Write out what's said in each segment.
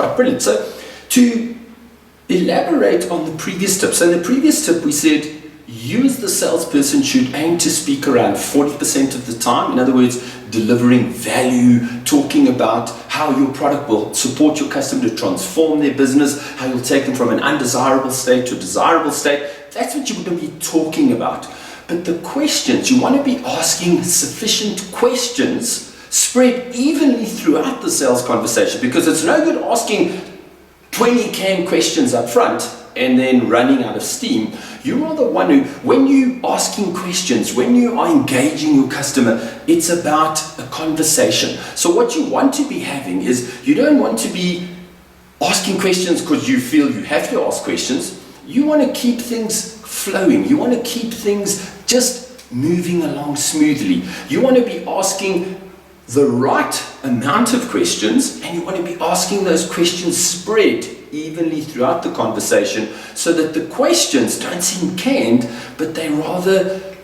right, brilliant. So to elaborate on the previous tip. So in the previous tip we said you as the salesperson should aim to speak around 40% of the time. In other words, delivering value, talking about how your product will support your customer to transform their business, how you'll take them from an undesirable state to a desirable state. That's what you want to be talking about. But the questions, you want to be asking sufficient questions spread evenly throughout the sales conversation, because it's no good asking 20 canned questions up front and then running out of steam. You are the one who, when you asking questions, when you are engaging your customer, it's about a conversation. So what you want to be having is, you don't want to be asking questions because you feel you have to ask questions. You want to keep things flowing. You want to keep things just moving along smoothly. You want to be asking the right amount of questions, and you want to be asking those questions spread evenly throughout the conversation, so that the questions don't seem canned, but they're rather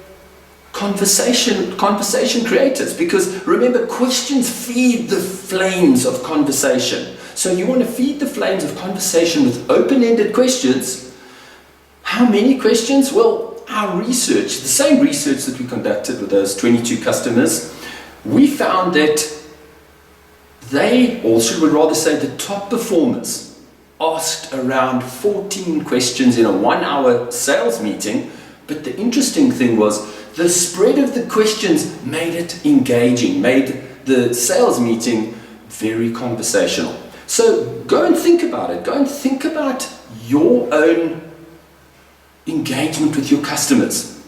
conversation creators. Because remember, questions feed the flames of conversation. So you want to feed the flames of conversation with open-ended questions. How many questions? Well, our research, the same research that we conducted with those 22 customers, we found that they, or should we rather say the top performers, asked around 14 questions in a 1-hour sales meeting. But the interesting thing was, the spread of the questions made it engaging, made the sales meeting very conversational. So go and think about it. Go and think about your own engagement with your customers.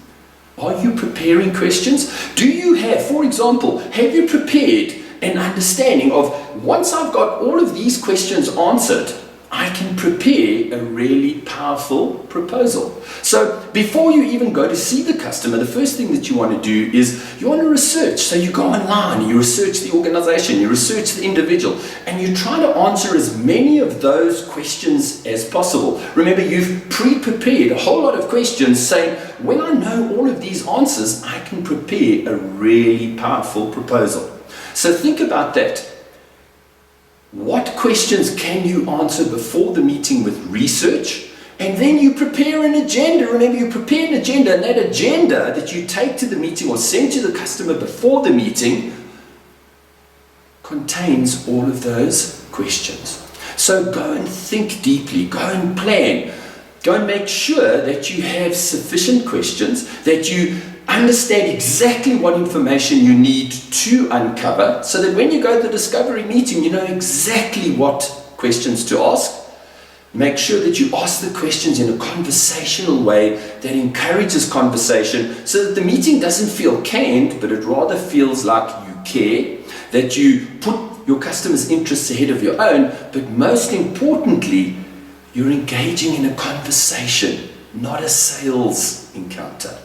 Are you preparing questions? Do you have, for example, have you prepared an understanding of, once I've got all of these questions answered, I can prepare a really powerful proposal. So before you even go to see the customer, the first thing that you want to do is you want to research. So you go online, you research the organization, you research the individual, and you try to answer as many of those questions as possible. Remember, you've pre-prepared a whole lot of questions saying, when I know all of these answers, I can prepare a really powerful proposal. So think about that. What questions can you answer before the meeting with research? And then you prepare an agenda. Remember, you prepare an agenda, and that agenda that you take to the meeting or send to the customer before the meeting contains all of those questions. So go and think deeply, go and plan, go and make sure that you have sufficient questions, that you understand exactly what information you need to uncover, so that when you go to the discovery meeting, you know exactly what questions to ask. Make sure that you ask the questions in a conversational way that encourages conversation, so that the meeting doesn't feel canned, but it rather feels like you care, that you put your customers' interests ahead of your own, but most importantly, you're engaging in a conversation, not a sales encounter.